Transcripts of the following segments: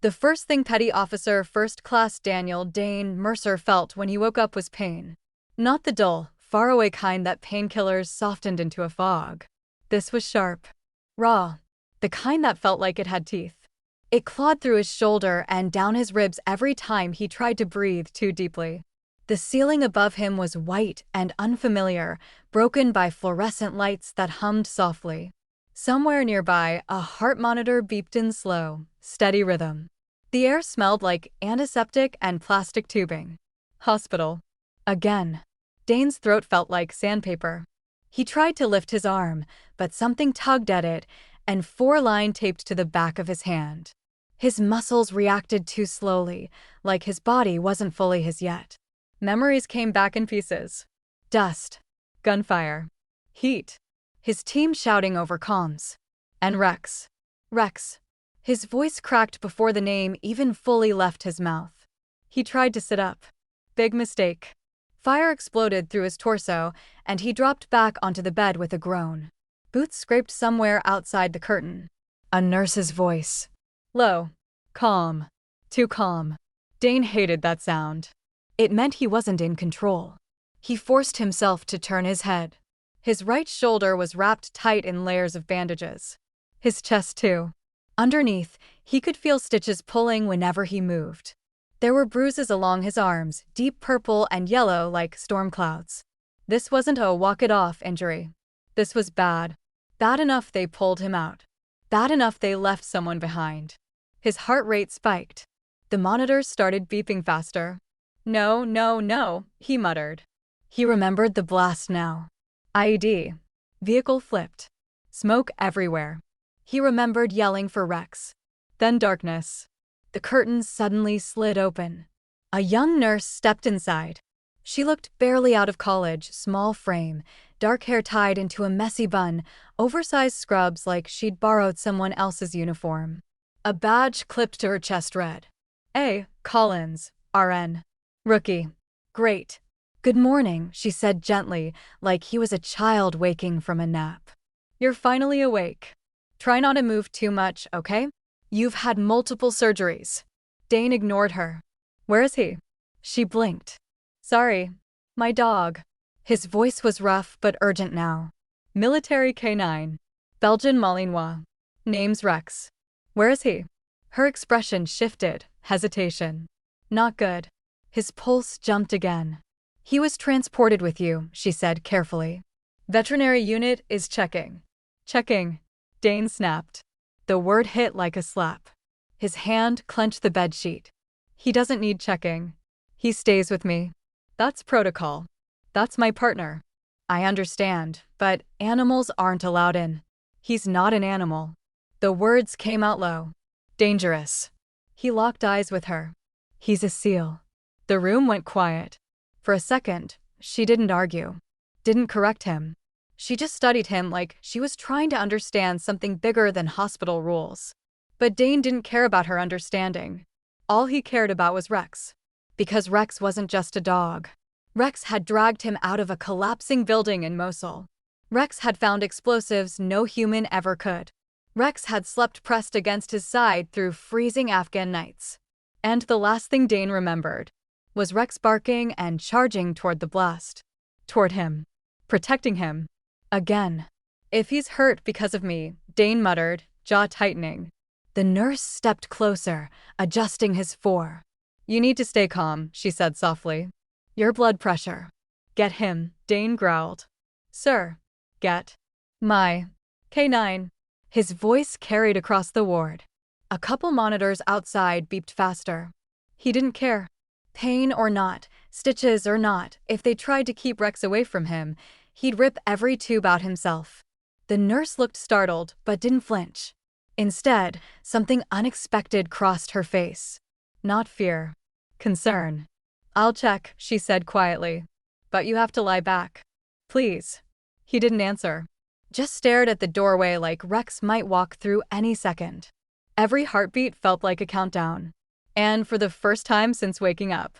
The first thing Petty Officer First Class Daniel Dane Mercer felt when he woke up was pain. Not the dull, faraway kind that painkillers softened into a fog. This was sharp, raw, the kind that felt like it had teeth. It clawed through his shoulder and down his ribs every time he tried to breathe too deeply. The ceiling above him was white and unfamiliar, broken by fluorescent lights that hummed softly. Somewhere nearby, a heart monitor beeped in slow, steady rhythm. The air smelled like antiseptic and plastic tubing. Hospital. Again. Dane's throat felt like sandpaper. He tried to lift his arm, but something tugged at it, and 4-line taped to the back of his hand. His muscles reacted too slowly, like his body wasn't fully his yet. Memories came back in pieces. Dust. Gunfire. Heat. His team shouting over comms. And Rex. Rex. His voice cracked before the name even fully left his mouth. He tried to sit up. Big mistake. Fire exploded through his torso, and he dropped back onto the bed with a groan. Boots scraped somewhere outside the curtain. A nurse's voice. Low. Calm. Too calm. Dane hated that sound. It meant he wasn't in control. He forced himself to turn his head. His right shoulder was wrapped tight in layers of bandages. His chest, too. Underneath, he could feel stitches pulling whenever he moved. There were bruises along his arms, deep purple and yellow like storm clouds. This wasn't a walk-it-off injury. This was bad. Bad enough they pulled him out. Bad enough they left someone behind. His heart rate spiked. The monitors started beeping faster. No, no, no, he muttered. He remembered the blast now. IED. Vehicle flipped. Smoke everywhere. He remembered yelling for Rex. Then darkness. The curtains suddenly slid open. A young nurse stepped inside. She looked barely out of college, small frame, dark hair tied into a messy bun, oversized scrubs like she'd borrowed someone else's uniform. A badge clipped to her chest read, A. Collins, RN. Rookie. Great. Good morning, she said gently, like he was a child waking from a nap. You're finally awake. Try not to move too much, okay? You've had multiple surgeries. Dane ignored her. Where is he? She blinked. Sorry. My dog. His voice was rough but urgent now. Military K9. Belgian Malinois. Name's Rex. Where is he? Her expression shifted, hesitation. Not good. His pulse jumped again. He was transported with you, she said carefully. Veterinary unit is checking. Checking. Dane snapped. The word hit like a slap. His hand clenched the bedsheet. He doesn't need checking. He stays with me. That's protocol. That's my partner. I understand, but animals aren't allowed in. He's not an animal. The words came out low. Dangerous. He locked eyes with her. He's a SEAL. The room went quiet. For a second, she didn't argue. Didn't correct him. She just studied him like she was trying to understand something bigger than hospital rules. But Dane didn't care about her understanding. All he cared about was Rex. Because Rex wasn't just a dog. Rex had dragged him out of a collapsing building in Mosul. Rex had found explosives no human ever could. Rex had slept pressed against his side through freezing Afghan nights. And the last thing Dane remembered was Rex barking and charging toward the blast. Toward him. Protecting him. Again. If he's hurt because of me, Dane muttered, jaw tightening. The nurse stepped closer, adjusting his fore. You need to stay calm, she said softly. Your blood pressure. Get him, Dane growled. Sir. Get. My. K9. His voice carried across the ward. A couple monitors outside beeped faster. He didn't care. Pain or not, stitches or not, if they tried to keep Rex away from him, he'd rip every tube out himself. The nurse looked startled, but didn't flinch. Instead, something unexpected crossed her face. Not fear. Concern. I'll check, she said quietly. But you have to lie back. Please. He didn't answer. Just stared at the doorway like Rex might walk through any second. Every heartbeat felt like a countdown. And for the first time since waking up,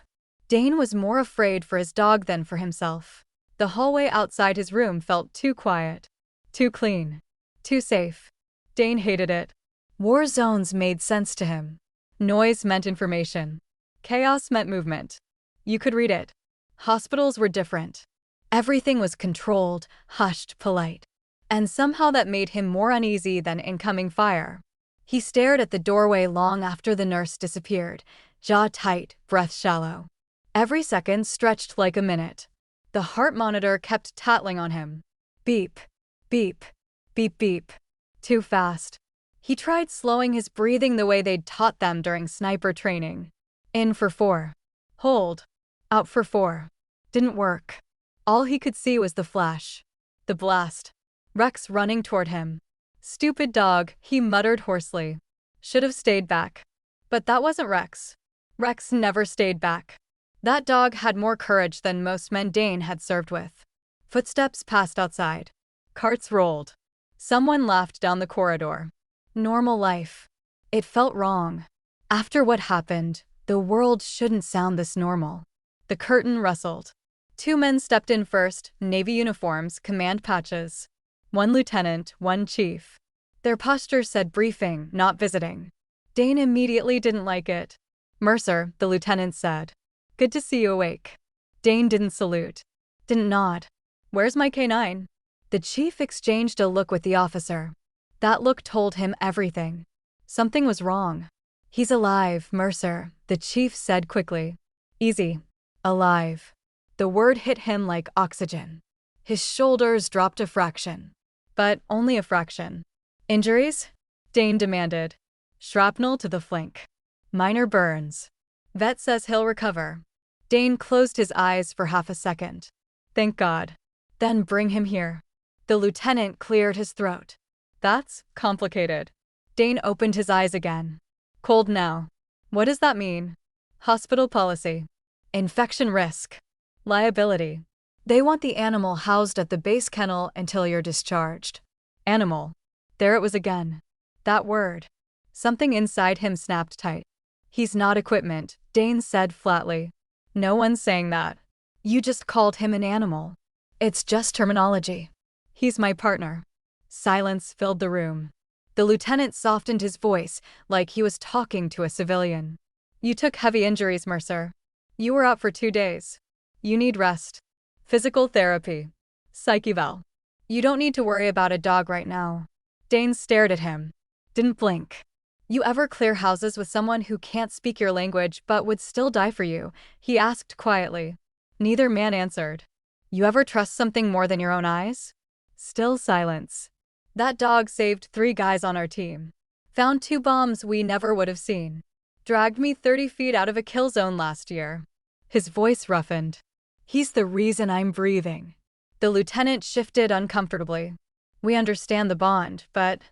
Dane was more afraid for his dog than for himself. The hallway outside his room felt too quiet. Too clean. Too safe. Dane hated it. War zones made sense to him. Noise meant information. Chaos meant movement. You could read it. Hospitals were different. Everything was controlled, hushed, polite. And somehow that made him more uneasy than incoming fire. He stared at the doorway long after the nurse disappeared, jaw tight, breath shallow. Every second stretched like a minute. The heart monitor kept tattling on him. Beep, beep, beep, beep. Too fast. He tried slowing his breathing the way they'd taught them during sniper training. In for 4. Hold. Out for 4. Didn't work. All he could see was the flash. The blast. Rex running toward him. Stupid dog, he muttered hoarsely. Should have stayed back. But that wasn't Rex. Rex never stayed back. That dog had more courage than most men Dane had served with. Footsteps passed outside. Carts rolled. Someone laughed down the corridor. Normal life. It felt wrong. After what happened, the world shouldn't sound this normal. The curtain rustled. 2 men stepped in first, navy uniforms, command patches. 1 lieutenant, 1 chief. Their posture said briefing, not visiting. Dane immediately didn't like it. Mercer, the lieutenant said. Good to see you awake. Dane didn't salute. Didn't nod. Where's my K9? The chief exchanged a look with the officer. That look told him everything. Something was wrong. He's alive, Mercer, the chief said quickly. Easy. Alive. The word hit him like oxygen. His shoulders dropped a fraction. But only a fraction. Injuries? Dane demanded. Shrapnel to the flank. Minor burns. Vet says he'll recover. Dane closed his eyes for half a second. Thank God. Then bring him here. The lieutenant cleared his throat. That's complicated. Dane opened his eyes again. Cold now. What does that mean? Hospital policy. Infection risk. Liability. They want the animal housed at the base kennel until you're discharged. Animal. There it was again. That word. Something inside him snapped tight. He's not equipment, Dane said flatly. No one's saying that. You just called him an animal. It's just terminology. He's my partner. Silence filled the room. The lieutenant softened his voice like he was talking to a civilian. You took heavy injuries, Mercer. You were out for 2 days. You need rest. Physical therapy. Psych eval. You don't need to worry about a dog right now. Dane stared at him. Didn't blink. You ever clear houses with someone who can't speak your language but would still die for you? He asked quietly. Neither man answered. You ever trust something more than your own eyes? Still silence. That dog saved 3 guys on our team. Found 2 bombs we never would have seen. Dragged me 30 feet out of a kill zone last year. His voice roughened. He's the reason I'm breathing. The lieutenant shifted uncomfortably. We understand the bond, but…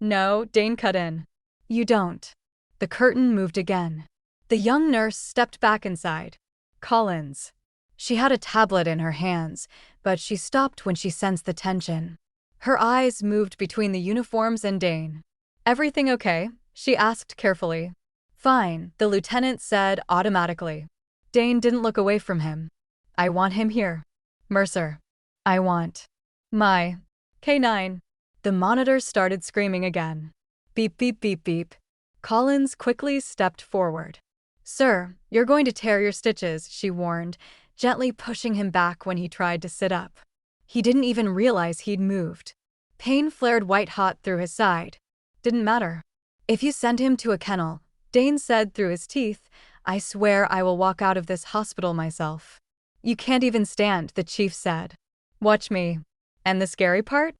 No, Dane cut in. You don't. The curtain moved again. The young nurse stepped back inside. Collins. She had a tablet in her hands, but she stopped when she sensed the tension. Her eyes moved between the uniforms and Dane. Everything okay? She asked carefully. Fine, the lieutenant said automatically. Dane didn't look away from him. I want him here. Mercer. I want my K9. The monitor started screaming again. Beep, beep, beep, beep. Collins quickly stepped forward. Sir, you're going to tear your stitches, she warned, gently pushing him back when he tried to sit up. He didn't even realize he'd moved. Pain flared white-hot through his side. Didn't matter. If you send him to a kennel, Dane said through his teeth, I swear I will walk out of this hospital myself. You can't even stand, the chief said. Watch me. And the scary part?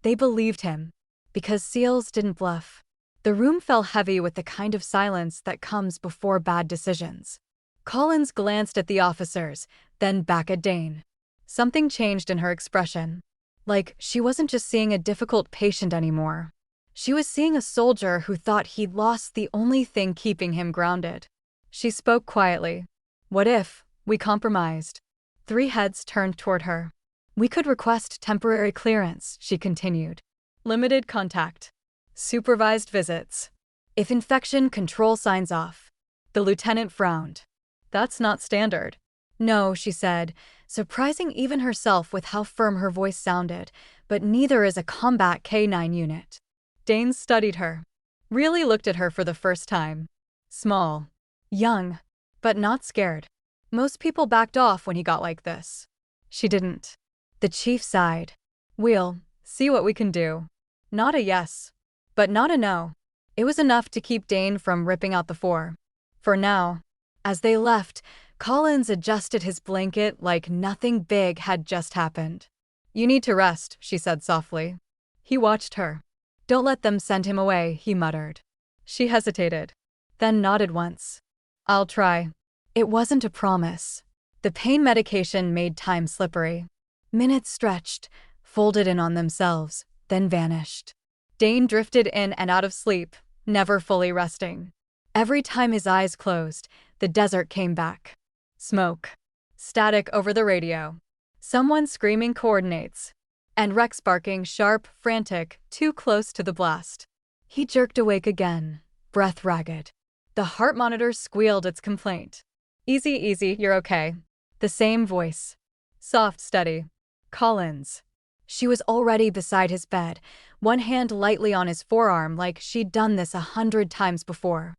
They believed him. Because SEALs didn't bluff. The room fell heavy with the kind of silence that comes before bad decisions. Collins glanced at the officers, then back at Dane. Something changed in her expression. Like she wasn't just seeing a difficult patient anymore. She was seeing a soldier who thought he'd lost the only thing keeping him grounded. She spoke quietly. What if we compromised? 3 heads turned toward her. We could request temporary clearance, she continued. Limited contact. Supervised visits. If infection control signs off. The lieutenant frowned. That's not standard. No, she said, surprising even herself with how firm her voice sounded, but neither is a combat K9 unit. Dane studied her. Really looked at her for the first time. Small. Young. But not scared. Most people backed off when he got like this. She didn't. The chief sighed. "We'll see what we can do." Not a yes. But not a no. It was enough to keep Dane from ripping out the four. For now. As they left, Collins adjusted his blanket like nothing big had just happened. "You need to rest," she said softly. He watched her. "Don't let them send him away," he muttered. She hesitated, then nodded once. "I'll try." It wasn't a promise. The pain medication made time slippery. Minutes stretched, folded in on themselves, then vanished. Dane drifted in and out of sleep, never fully resting. Every time his eyes closed, the desert came back. Smoke. Static over the radio. Someone screaming coordinates. And Rex barking sharp, frantic, too close to the blast. He jerked awake again, breath ragged. The heart monitor squealed its complaint. "Easy, easy, you're okay." The same voice. Soft, steady. Collins. She was already beside his bed, one hand lightly on his forearm like she'd done this 100 times before.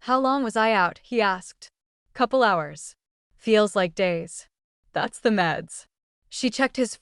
"How long was I out?" he asked. "Couple hours." "Feels like days." "That's the meds." She checked his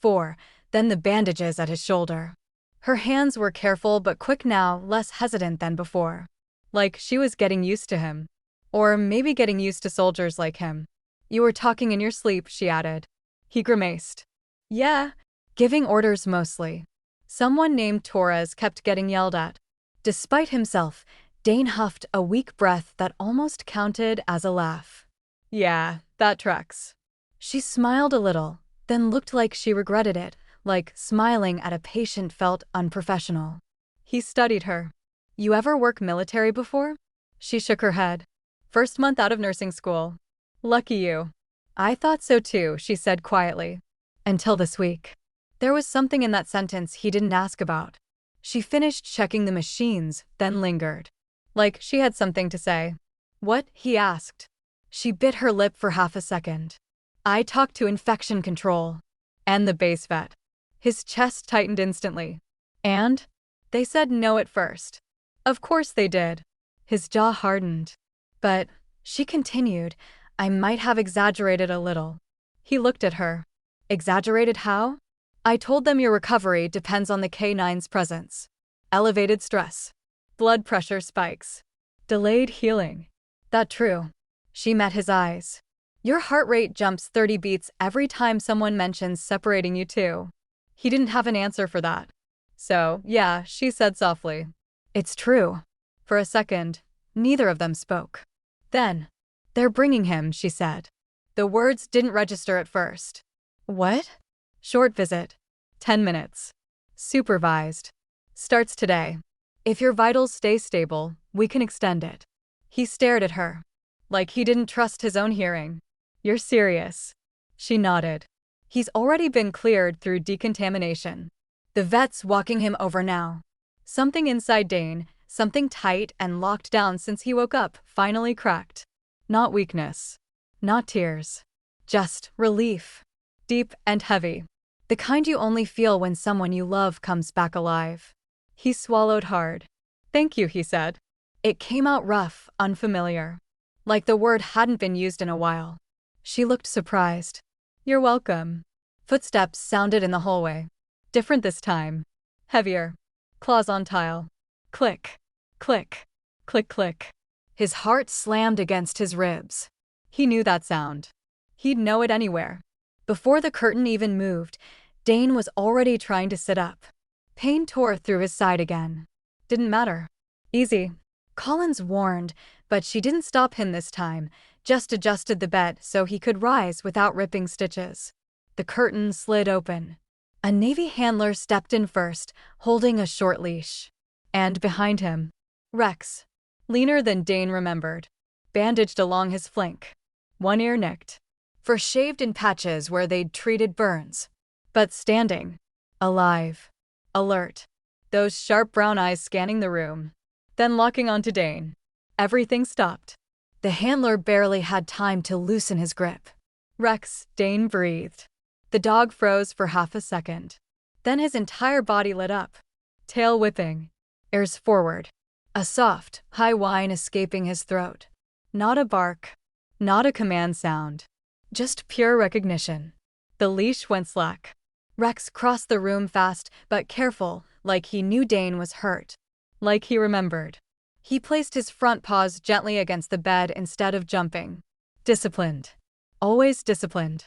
then the bandages at his shoulder. Her hands were careful but quick now, less hesitant than before. Like she was getting used to him. Or maybe getting used to soldiers like him. "You were talking in your sleep," she added. He grimaced. "Yeah." Giving orders mostly. Someone named Torres kept getting yelled at. Despite himself, Dane huffed a weak breath that almost counted as a laugh. "Yeah, that tracks." She smiled a little, then looked like she regretted it, like smiling at a patient felt unprofessional. He studied her. "You ever work military before?" She shook her head. "First month out of nursing school." "Lucky you." "I thought so too," she said quietly. "Until this week." There was something in that sentence he didn't ask about. She finished checking the machines, then lingered. Like she had something to say. "What?" he asked. She bit her lip for half a second. "I talked to infection control." "And the base vet." His chest tightened instantly. "And?" "They said no at first." "Of course they did." His jaw hardened. "But," she continued, "I might have exaggerated a little." He looked at her. "Exaggerated how?" "I told them your recovery depends on the K9's presence. Elevated stress. Blood pressure spikes. Delayed healing." "That true?" She met his eyes. "Your heart rate jumps 30 beats every time someone mentions separating you two." He didn't have an answer for that. "So, yeah," she said softly. "It's true." For a second, neither of them spoke. Then, "They're bringing him," she said. The words didn't register at first. "What?" "Short visit. 10 minutes. Supervised. Starts today. If your vitals stay stable, we can extend it." He stared at her. Like he didn't trust his own hearing. "You're serious?" She nodded. "He's already been cleared through decontamination." The vet's walking him over now. Something inside Dane, something tight and locked down since he woke up, finally cracked. Not weakness. Not tears. Just relief. Deep and heavy. The kind you only feel when someone you love comes back alive. He swallowed hard. "Thank you," he said. It came out rough, unfamiliar. Like the word hadn't been used in a while. She looked surprised. "You're welcome." Footsteps sounded in the hallway. Different this time. Heavier. Claws on tile. Click. Click. Click, click. His heart slammed against his ribs. He knew that sound. He'd know it anywhere. Before the curtain even moved, Dane was already trying to sit up. Pain tore through his side again. Didn't matter. "Easy." Collins warned, but she didn't stop him this time, just adjusted the bed so he could rise without ripping stitches. The curtain slid open. A Navy handler stepped in first, holding a short leash. And behind him, Rex, leaner than Dane remembered, bandaged along his flank. One ear nicked. For shaved in patches where they'd treated burns. But standing. Alive. Alert. Those sharp brown eyes scanning the room. Then locking onto Dane. Everything stopped. The handler barely had time to loosen his grip. "Rex," Dane breathed. The dog froze for half a second. Then his entire body lit up. Tail whipping. Ears forward. A soft, high whine escaping his throat. Not a bark. Not a command sound. Just pure recognition. The leash went slack. Rex crossed the room fast but careful, like he knew Dane was hurt. Like he remembered. He placed his front paws gently against the bed instead of jumping. Disciplined. Always disciplined.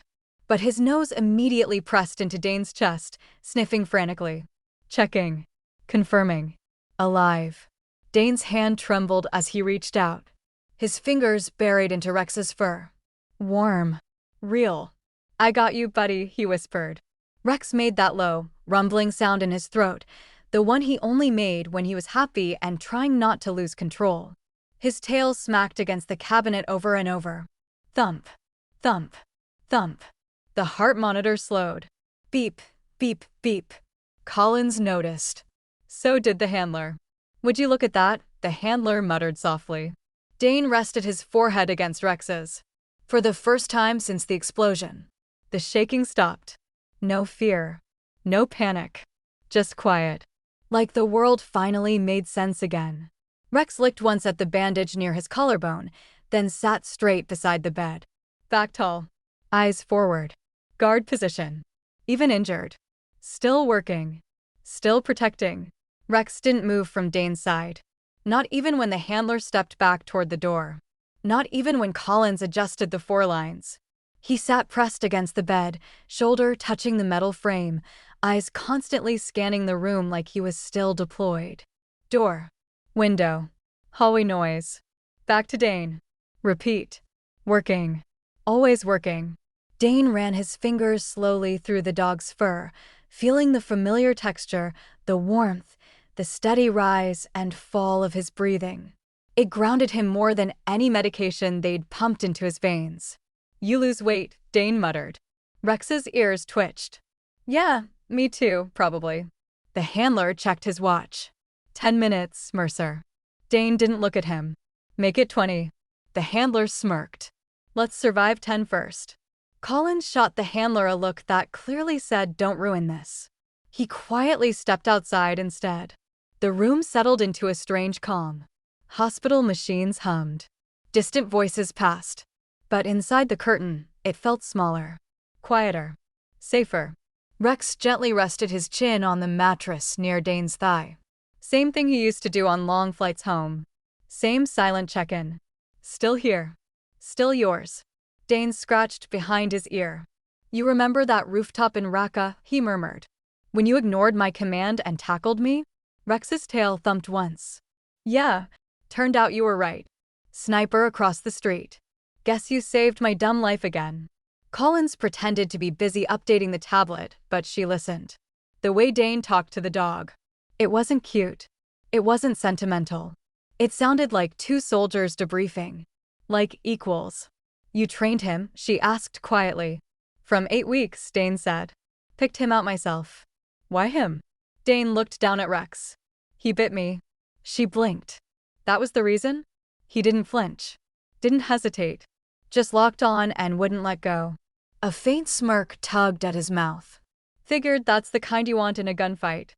But his nose immediately pressed into Dane's chest, sniffing frantically. Checking. Confirming. Alive. Dane's hand trembled as he reached out. His fingers buried into Rex's fur. Warm. Real. I got you, buddy, he whispered. Rex made that low, rumbling sound in his throat, the one he only made when he was happy and trying not to lose control. His tail smacked against the cabinet over and over. Thump. Thump. Thump. The heart monitor slowed. Beep. Beep. Beep. Collins noticed. So did the handler. Would you look at that? The handler muttered softly. Dane rested his forehead against Rex's. For the first time since the explosion. The shaking stopped. No fear. No panic. Just quiet. Like the world finally made sense again. Rex licked once at the bandage near his collarbone, then sat straight beside the bed. Back tall. Eyes forward. Guard position. Even injured. Still working. Still protecting. Rex didn't move from Dane's side. Not even when the handler stepped back toward the door. Not even when Collins adjusted the four lines. He sat pressed against the bed, shoulder touching the metal frame, eyes constantly scanning the room like he was still deployed. Door. Window. Hallway noise. Back to Dane. Repeat. Working. Always working. Dane ran his fingers slowly through the dog's fur, feeling the familiar texture, the warmth, the steady rise and fall of his breathing. It grounded him more than any medication they'd pumped into his veins. You lose weight, Dane muttered. Rex's ears twitched. Yeah, me too, probably. The handler checked his watch. 10 minutes, Mercer. Dane didn't look at him. Make it 20. The handler smirked. Let's survive 10 first. Collins shot the handler a look that clearly said, don't ruin this. He quietly stepped outside instead. The room settled into a strange calm. Hospital machines hummed. Distant voices passed. But inside the curtain, it felt smaller. Quieter. Safer. Rex gently rested his chin on the mattress near Dane's thigh. Same thing he used to do on long flights home. Same silent check-in. Still here. Still yours. Dane scratched behind his ear. You remember that rooftop in Raqqa, he murmured. When you ignored my command and tackled me? Rex's tail thumped once. Yeah. Turned out you were right. Sniper across the street. Guess you saved my dumb life again. Collins pretended to be busy updating the tablet, but she listened. The way Dane talked to the dog. It wasn't cute. It wasn't sentimental. It sounded like two soldiers debriefing. Like equals. You trained him, she asked quietly. From 8 weeks, Dane said. Picked him out myself. Why him? Dane looked down at Rex. He bit me. She blinked. That was the reason? He didn't flinch. Didn't hesitate. Just locked on and wouldn't let go. A faint smirk tugged at his mouth. Figured that's the kind you want in a gunfight.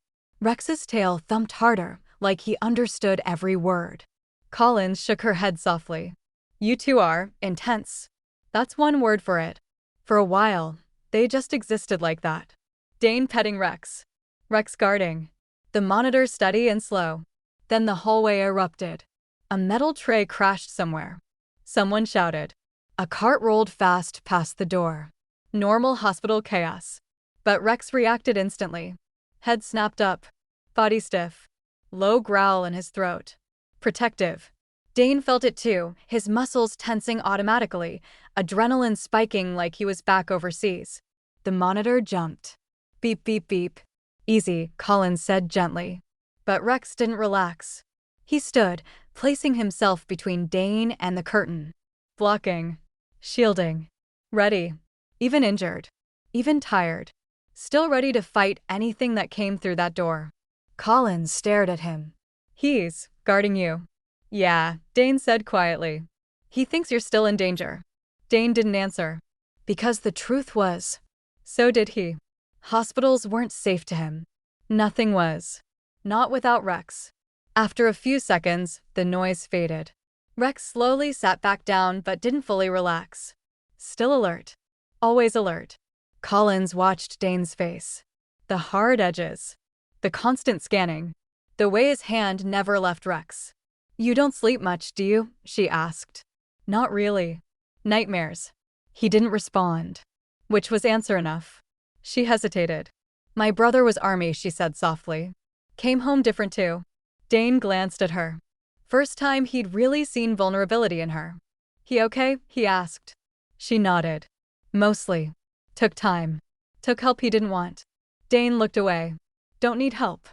Rex's tail thumped harder, like he understood every word. Collins shook her head softly. You two are intense. That's one word for it. For a while, they just existed like that. Dane petting Rex. Rex guarding. The monitor steady and slow. Then the hallway erupted. A metal tray crashed somewhere. Someone shouted. A cart rolled fast past the door. Normal hospital chaos. But Rex reacted instantly. Head snapped up. Body stiff. Low growl in his throat. Protective. Dane felt it too, his muscles tensing automatically, adrenaline spiking like he was back overseas. The monitor jumped. Beep, beep, beep. Easy, Collins said gently. But Rex didn't relax. He stood, placing himself between Dane and the curtain. Blocking. Shielding. Ready. Even injured. Even tired. Still ready to fight anything that came through that door. Collins stared at him. He's guarding you. Yeah, Dane said quietly. He thinks you're still in danger. Dane didn't answer. Because the truth was. So did he. Hospitals weren't safe to him. Nothing was. Not without Rex. After a few seconds, the noise faded. Rex slowly sat back down but didn't fully relax. Still alert. Always alert. Collins watched Dane's face. The hard edges. The constant scanning. The way his hand never left Rex. "You don't sleep much, do you?" she asked. "Not really. Nightmares." He didn't respond. Which was answer enough. She hesitated. "My brother was Army," she said softly. "Came home different too." Dane glanced at her. First time he'd really seen vulnerability in her. "He okay?" he asked. She nodded. "Mostly. Took time. Took help he didn't want." Dane looked away. "Don't need help.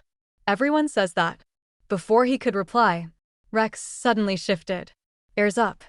Everyone says that." Before he could reply, Rex suddenly shifted. Ears up.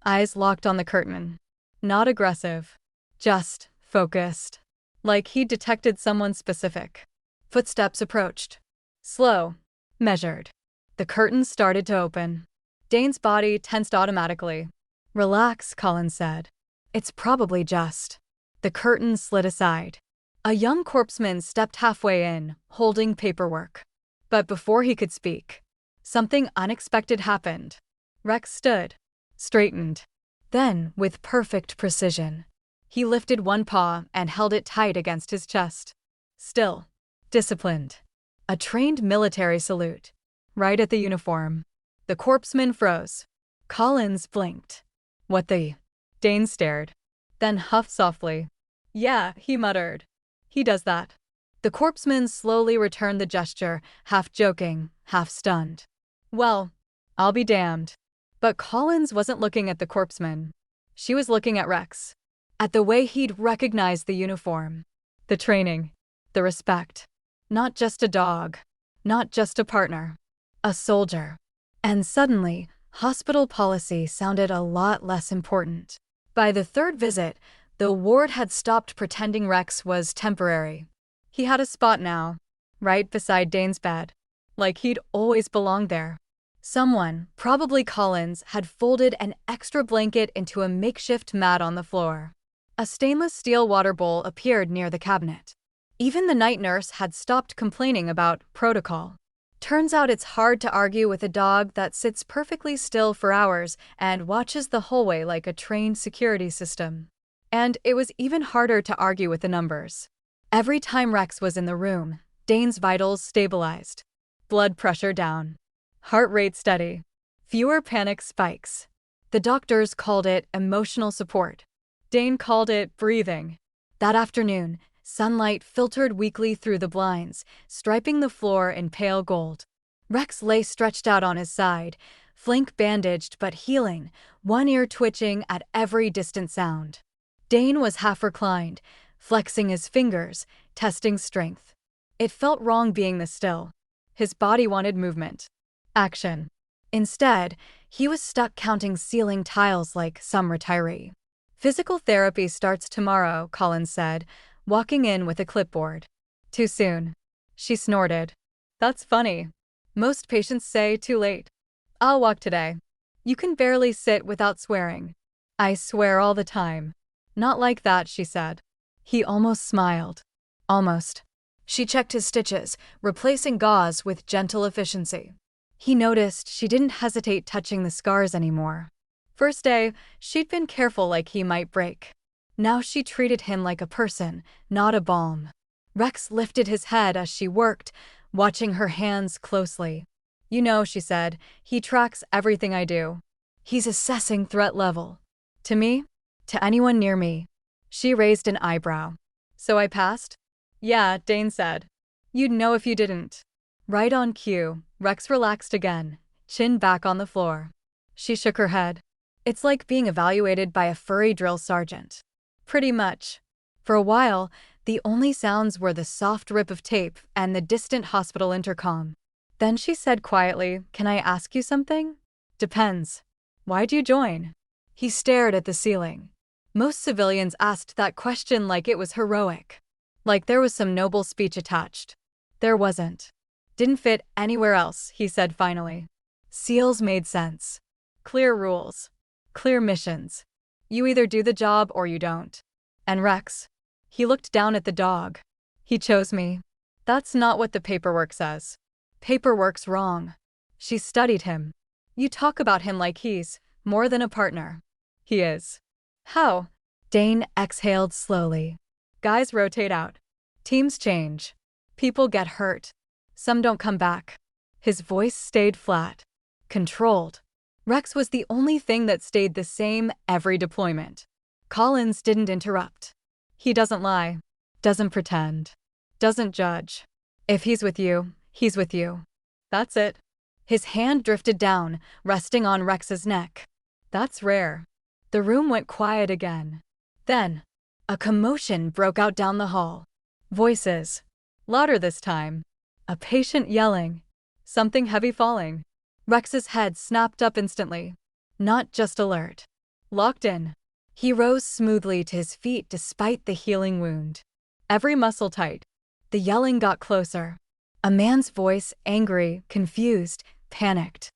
Eyes locked on the curtain. Not aggressive. Just focused. Like he'd detected someone specific. Footsteps approached. Slow. Measured. The curtain started to open. Dane's body tensed automatically. "Relax," Collins said. "It's probably just." The curtain slid aside. A young corpseman stepped halfway in, holding paperwork. But before he could speak, something unexpected happened. Rex stood. Straightened. Then, with perfect precision, he lifted one paw and held it tight against his chest. Still. Disciplined. A trained military salute. Right at the uniform. The corpseman froze. Collins blinked. "What the?" Dane stared. Then huffed softly. "Yeah," he muttered. "He does that." The corpseman slowly returned the gesture, half joking, half stunned. "Well, I'll be damned." But Collins wasn't looking at the corpseman. She was looking at Rex. At the way he'd recognized the uniform. The training. The respect. Not just a dog. Not just a partner. A soldier. And suddenly, hospital policy sounded a lot less important. By the third visit, the ward had stopped pretending Rex was temporary. He had a spot now, right beside Dane's bed. Like he'd always belonged there. Someone, probably Collins, had folded an extra blanket into a makeshift mat on the floor. A stainless steel water bowl appeared near the cabinet. Even the night nurse had stopped complaining about protocol. Turns out it's hard to argue with a dog that sits perfectly still for hours and watches the hallway like a trained security system. And it was even harder to argue with the numbers. Every time Rex was in the room, Dane's vitals stabilized. Blood pressure down. Heart rate steady. Fewer panic spikes. The doctors called it emotional support. Dane called it breathing. That afternoon, sunlight filtered weakly through the blinds, striping the floor in pale gold. Rex lay stretched out on his side, flank bandaged but healing, one ear twitching at every distant sound. Dane was half reclined, flexing his fingers, testing strength. It felt wrong being this still. His body wanted movement. Action. Instead, he was stuck counting ceiling tiles like some retiree. "Physical therapy starts tomorrow," Collins said, walking in with a clipboard. "Too soon." She snorted. "That's funny. Most patients say too late." "I'll walk today." "You can barely sit without swearing." "I swear all the time." "Not like that," she said. He almost smiled. Almost. She checked his stitches, replacing gauze with gentle efficiency. He noticed she didn't hesitate touching the scars anymore. First day, she'd been careful like he might break. Now she treated him like a person, not a balm. Rex lifted his head as she worked, watching her hands closely. "You know," she said, "he tracks everything I do. He's assessing threat level." "To me? To anyone near me?" She raised an eyebrow. "So I passed?" "Yeah," Dane said. "You'd know if you didn't." Right on cue, Rex relaxed again, chin back on the floor. She shook her head. "It's like being evaluated by a furry drill sergeant." "Pretty much." For a while, the only sounds were the soft rip of tape and the distant hospital intercom. Then she said quietly, "Can I ask you something?" "Depends." "Why'd you join?" He stared at the ceiling. Most civilians asked that question like it was heroic. Like there was some noble speech attached. There wasn't. "Didn't fit anywhere else," he said finally. SEALs made sense. Clear rules. Clear missions. You either do the job or you don't. And Rex. He looked down at the dog. "He chose me." "That's not what the paperwork says." "Paperwork's wrong." She studied him. You talk about him like he's more than a partner. He is. How? Dane exhaled slowly. Guys rotate out. Teams change. People get hurt. Some don't come back. His voice stayed flat. Controlled. Rex was the only thing that stayed the same every deployment. Collins didn't interrupt. He doesn't lie. Doesn't pretend. Doesn't judge. If he's with you, he's with you. That's it. His hand drifted down, resting on Rex's neck. That's rare. The room went quiet again. Then, a commotion broke out down the hall. Voices. Louder this time. A patient yelling. Something heavy falling. Rex's head snapped up instantly. Not just alert. Locked in. He rose smoothly to his feet despite the healing wound. Every muscle tight. The yelling got closer. A man's voice, angry, confused, panicked.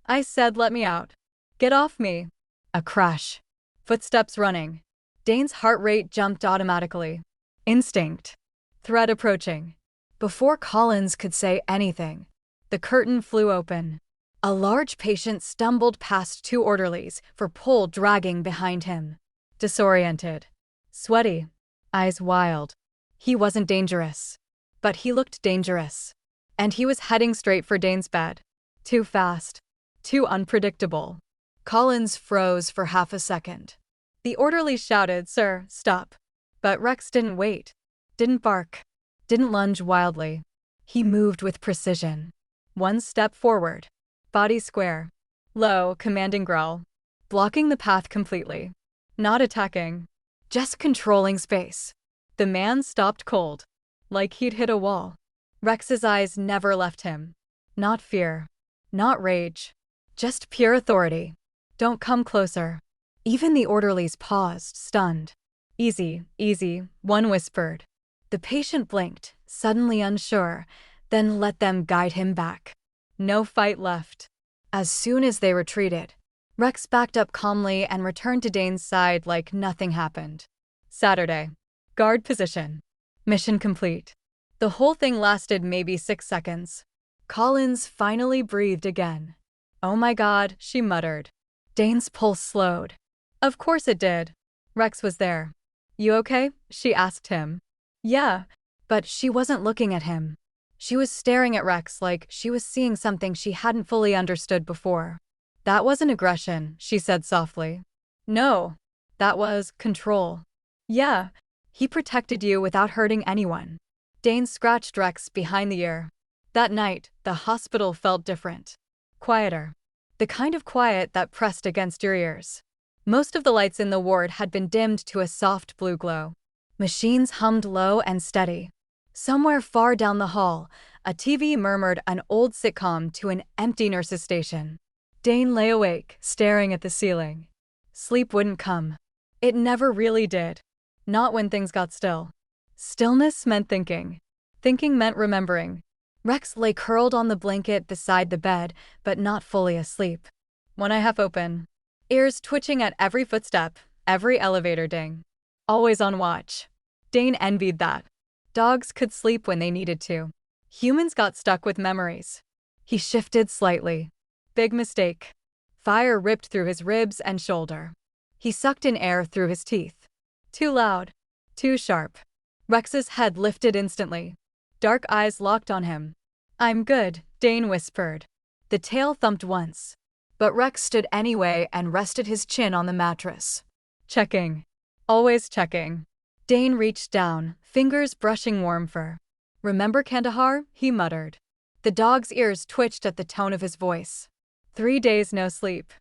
I said, let me out. Get off me. A crash. Footsteps running. Dane's heart rate jumped automatically. Instinct. Threat approaching. Before Collins could say anything, the curtain flew open. A large patient stumbled past two orderlies, for pole dragging behind him. Disoriented. Sweaty. Eyes wild. He wasn't dangerous. But he looked dangerous. And he was heading straight for Dane's bed. Too fast. Too unpredictable. Collins froze for half a second. The orderly shouted, "Sir, stop." But Rex didn't wait. Didn't bark. Didn't lunge wildly. He moved with precision. One step forward. Body square. Low, commanding growl. Blocking the path completely. Not attacking. Just controlling space. The man stopped cold. Like he'd hit a wall. Rex's eyes never left him. Not fear. Not rage. Just pure authority. Don't come closer. Even the orderlies paused, stunned. Easy, easy, one whispered. The patient blinked, suddenly unsure, then let them guide him back. No fight left. As soon as they retreated, Rex backed up calmly and returned to Dane's side like nothing happened. Saturday. Guard position. Mission complete. The whole thing lasted maybe 6 seconds. Collins finally breathed again. Oh my God, she muttered. Dane's pulse slowed. Of course it did. Rex was there. You okay? She asked him. Yeah, but she wasn't looking at him. She was staring at Rex like she was seeing something she hadn't fully understood before. That wasn't aggression, she said softly. No, that was control. Yeah, he protected you without hurting anyone. Dane scratched Rex behind the ear. That night, the hospital felt different. Quieter. The kind of quiet that pressed against your ears. Most of the lights in the ward had been dimmed to a soft blue glow. Machines hummed low and steady. Somewhere far down the hall, a TV murmured an old sitcom to an empty nurse's station. Dane lay awake, staring at the ceiling. Sleep wouldn't come. It never really did. Not when things got still. Stillness meant thinking. Thinking meant remembering. Rex lay curled on the blanket beside the bed, but not fully asleep. One eye half open. Ears twitching at every footstep, every elevator ding. Always on watch. Dane envied that. Dogs could sleep when they needed to. Humans got stuck with memories. He shifted slightly. Big mistake. Fire ripped through his ribs and shoulder. He sucked in air through his teeth. Too loud. Too sharp. Rex's head lifted instantly. Dark eyes locked on him. I'm good, Dane whispered. The tail thumped once. But Rex stood anyway and rested his chin on the mattress. Checking. Always checking. Dane reached down, fingers brushing warm fur. Remember Kandahar? He muttered. The dog's ears twitched at the tone of his voice. 3 days no sleep.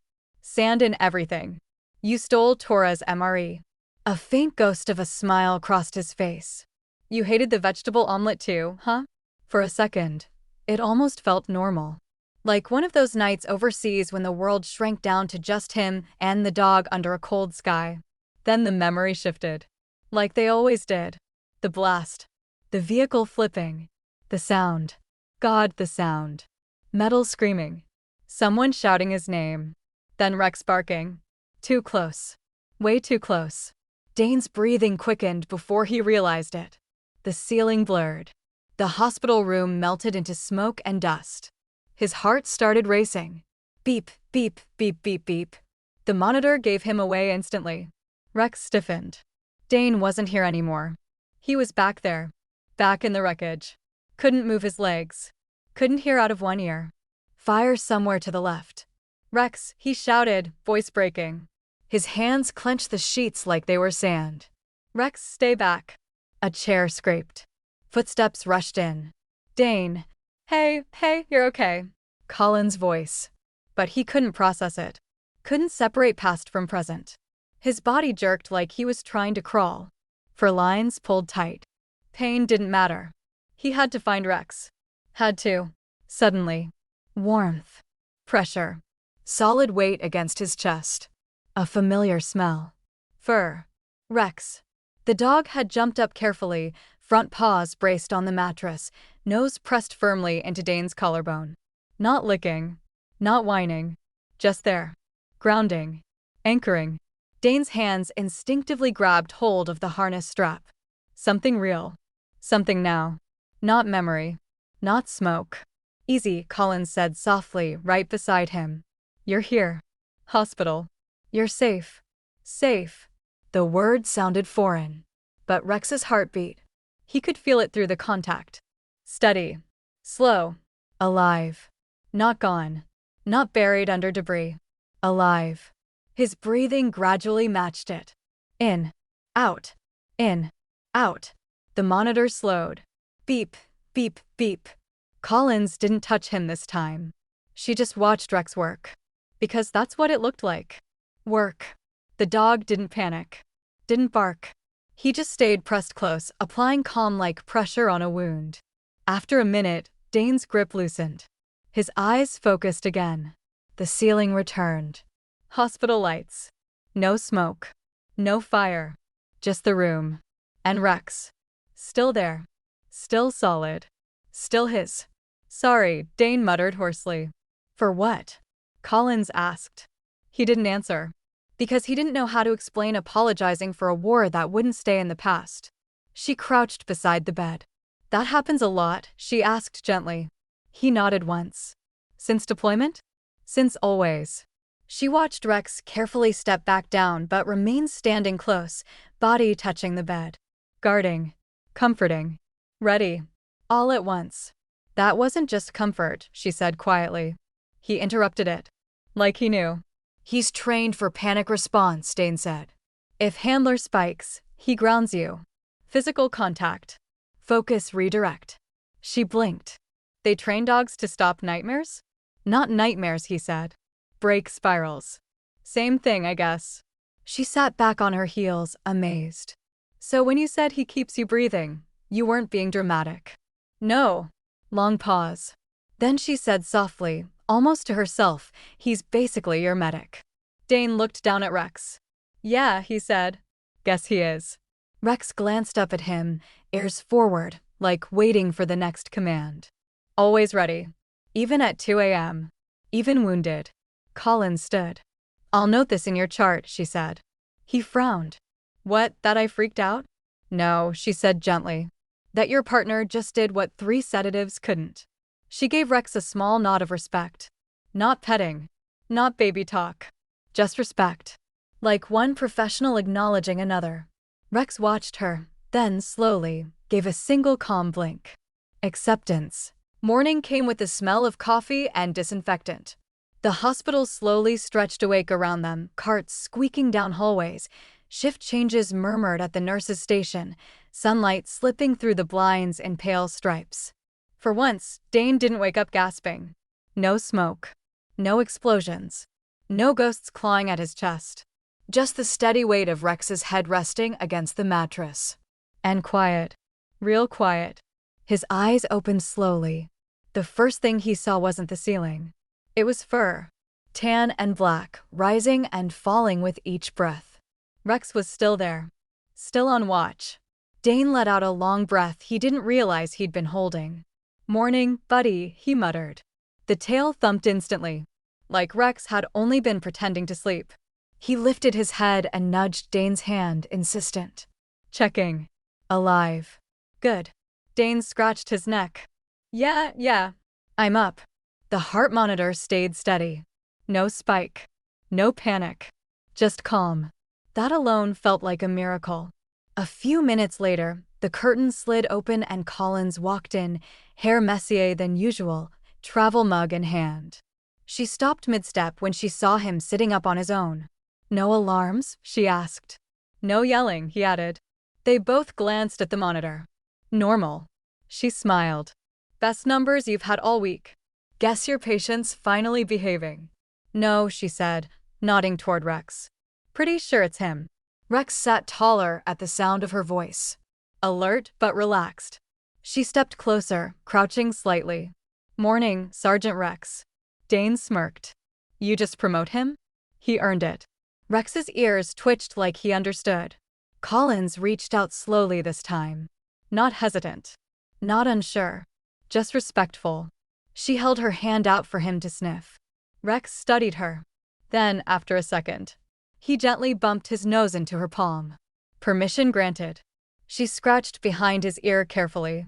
Sand in everything. You stole Tora's MRE. A faint ghost of a smile crossed his face. You hated the vegetable omelet too, huh? For a second, it almost felt normal. Like one of those nights overseas when the world shrank down to just him and the dog under a cold sky. Then the memory shifted. Like they always did. The blast. The vehicle flipping. The sound. God, the sound. Metal screaming. Someone shouting his name. Then Rex barking. Too close. Way too close. Dane's breathing quickened before he realized it. The ceiling blurred. The hospital room melted into smoke and dust. His heart started racing. Beep, beep, beep, beep, beep. The monitor gave him away instantly. Rex stiffened. Dane wasn't here anymore. He was back there. Back in the wreckage. Couldn't move his legs. Couldn't hear out of one ear. Fire somewhere to the left. Rex, he shouted, voice breaking. His hands clenched the sheets like they were sand. Rex, stay back. A chair scraped. Footsteps rushed in. Dane. Hey, you're okay. Colin's voice. But he couldn't process it. Couldn't separate past from present. His body jerked like he was trying to crawl. For lines pulled tight. Pain didn't matter. He had to find Rex. Had to. Suddenly. Warmth. Pressure. Solid weight against his chest. A familiar smell. Fur. Rex. The dog had jumped up carefully, front paws braced on the mattress, nose pressed firmly into Dane's collarbone. Not licking. Not whining. Just there. Grounding. Anchoring. Dane's hands instinctively grabbed hold of the harness strap. Something real. Something now. Not memory. Not smoke. Easy, Collins said softly, right beside him. You're here. Hospital. You're safe. Safe. The word sounded foreign. But Rex's heartbeat. He could feel it through the contact. Steady. Slow. Alive. Not gone. Not buried under debris. Alive. His breathing gradually matched it. In. Out. In. Out. The monitor slowed. Beep, beep, beep. Collins didn't touch him this time. She just watched Rex work. Because that's what it looked like. Work. The dog didn't panic. Didn't bark. He just stayed pressed close, applying calm-like pressure on a wound. After a minute, Dane's grip loosened. His eyes focused again. The ceiling returned. Hospital lights. No smoke. No fire. Just the room. And Rex. Still there. Still solid. Still his. Sorry, Dane muttered hoarsely. For what? Collins asked. He didn't answer. Because he didn't know how to explain apologizing for a war that wouldn't stay in the past. She crouched beside the bed. That happens a lot, she asked gently. He nodded once. Since deployment? Since always. She watched Rex carefully step back down but remained standing close, body touching the bed. Guarding. Comforting. Ready. All at once. That wasn't just comfort, she said quietly. He interrupted it. Like he knew. He's trained for panic response, Dane said. If handler spikes, he grounds you. Physical contact. Focus redirect. She blinked. They train dogs to stop nightmares? Not nightmares, he said. Break spirals. Same thing, I guess. She sat back on her heels, amazed. So when you said he keeps you breathing, you weren't being dramatic. No. Long pause. Then she said softly, almost to herself, he's basically your medic. Dane looked down at Rex. Yeah, he said. Guess he is. Rex glanced up at him, ears forward, like waiting for the next command. Always ready. Even at 2 a.m. Even wounded. Collins stood. I'll note this in your chart, she said. He frowned. What, that I freaked out? No, she said gently. That your partner just did what 3 sedatives couldn't. She gave Rex a small nod of respect. Not petting. Not baby talk. Just respect. Like one professional acknowledging another. Rex watched her, then slowly, gave a single calm blink. Acceptance. Morning came with the smell of coffee and disinfectant. The hospital slowly stretched awake around them, carts squeaking down hallways, shift changes murmured at the nurse's station, sunlight slipping through the blinds in pale stripes. For once, Dane didn't wake up gasping. No smoke. No explosions. No ghosts clawing at his chest. Just the steady weight of Rex's head resting against the mattress. And quiet. Real quiet. His eyes opened slowly. The first thing he saw wasn't the ceiling. It was fur. Tan and black, rising and falling with each breath. Rex was still there. Still on watch. Dane let out a long breath he didn't realize he'd been holding. Morning, buddy, he muttered. The tail thumped instantly. Like Rex had only been pretending to sleep. He lifted his head and nudged Dane's hand, insistent. Checking. Alive. Good. Dane scratched his neck. Yeah. I'm up. The heart monitor stayed steady. No spike. No panic. Just calm. That alone felt like a miracle. A few minutes later, the curtain slid open and Collins walked in, hair messier than usual, travel mug in hand. She stopped mid-step when she saw him sitting up on his own. No alarms? She asked. No yelling, he added. They both glanced at the monitor. Normal. She smiled. Best numbers you've had all week. Guess your patient's finally behaving. No, she said, nodding toward Rex. Pretty sure it's him. Rex sat taller at the sound of her voice. Alert but relaxed. She stepped closer, crouching slightly. Morning, Sergeant Rex. Dane smirked. You just promote him? He earned it. Rex's ears twitched like he understood. Collins reached out slowly this time. Not hesitant. Not unsure. Just respectful. She held her hand out for him to sniff. Rex studied her. Then, after a second, he gently bumped his nose into her palm. Permission granted. She scratched behind his ear carefully.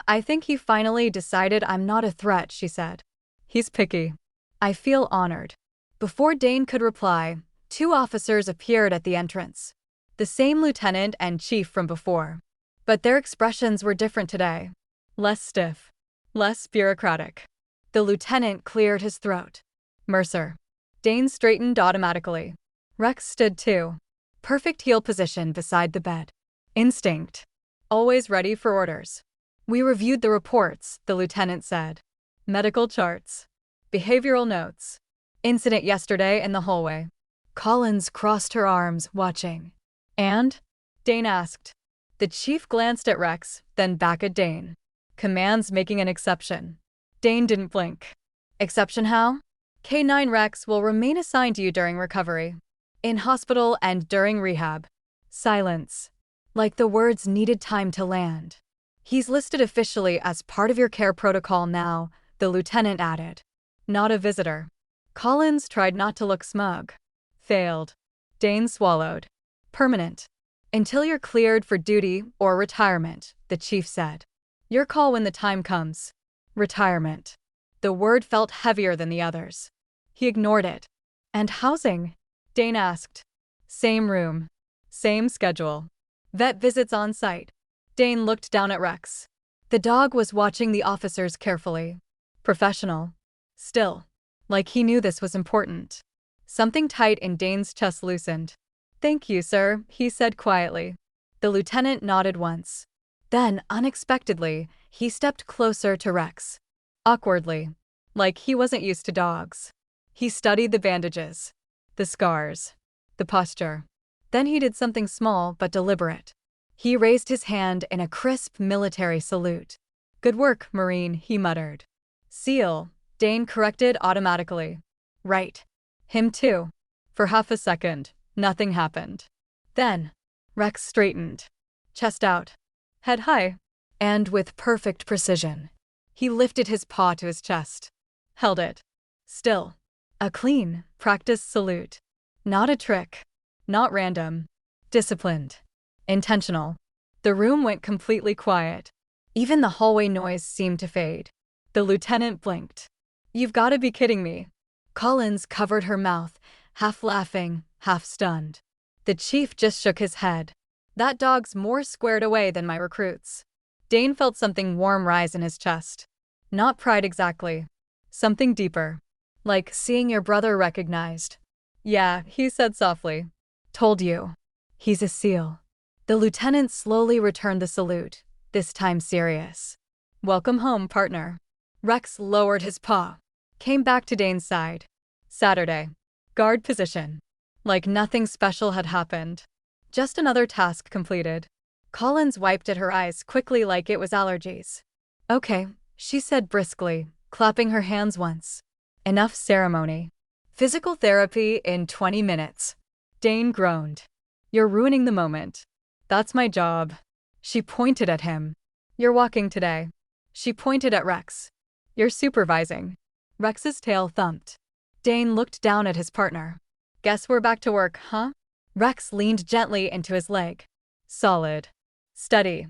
I think he finally decided I'm not a threat, she said. He's picky. I feel honored. Before Dane could reply, 2 officers appeared at the entrance. The same lieutenant and chief from before. But their expressions were different today. Less stiff. Less bureaucratic. The lieutenant cleared his throat. Mercer. Dane straightened automatically. Rex stood too. Perfect heel position beside the bed. Instinct. Always ready for orders. We reviewed the reports, the lieutenant said. Medical charts. Behavioral notes. Incident yesterday in the hallway. Collins crossed her arms, watching. And? Dane asked. The chief glanced at Rex, then back at Dane. Command's making an exception. Dane didn't blink. Exception how? K9 Rex will remain assigned to you during recovery. In hospital and during rehab. Silence. Like the words needed time to land. He's listed officially as part of your care protocol now, the lieutenant added. Not a visitor. Collins tried not to look smug. Failed. Dane swallowed. Permanent. Until you're cleared for duty or retirement, the chief said. Your call when the time comes. Retirement. The word felt heavier than the others. He ignored it. And housing? Dane asked. Same room. Same schedule. Vet visits on site. Dane looked down at Rex. The dog was watching the officers carefully. Professional. Still. Like he knew this was important. Something tight in Dane's chest loosened. Thank you, sir, he said quietly. The lieutenant nodded once. Then, unexpectedly, he stepped closer to Rex. Awkwardly. Like he wasn't used to dogs. He studied the bandages. The scars. The posture. Then he did something small but deliberate. He raised his hand in a crisp military salute. Good work, Marine, he muttered. SEAL, Dane corrected automatically. Right. Him too. For half a second, nothing happened. Then, Rex straightened. Chest out. Head high. And with perfect precision, he lifted his paw to his chest. Held it. Still. A clean, practiced salute. Not a trick. Not random. Disciplined. Intentional. The room went completely quiet. Even the hallway noise seemed to fade. The lieutenant blinked. You've got to be kidding me. Collins covered her mouth, half laughing, half stunned. The chief just shook his head. That dog's more squared away than my recruits. Dane felt something warm rise in his chest. Not pride exactly. Something deeper. Like seeing your brother recognized. Yeah, he said softly. Told you. He's a SEAL. The lieutenant slowly returned the salute, this time serious. Welcome home, partner. Rex lowered his paw. Came back to Dane's side. Saturday. Guard position. Like nothing special had happened. Just another task completed. Collins wiped at her eyes quickly like it was allergies. Okay, she said briskly, clapping her hands once. Enough ceremony. Physical therapy in 20 minutes. Dane groaned. You're ruining the moment. That's my job. She pointed at him. You're walking today. She pointed at Rex. You're supervising. Rex's tail thumped. Dane looked down at his partner. Guess we're back to work, huh? Rex leaned gently into his leg. Solid. Steady.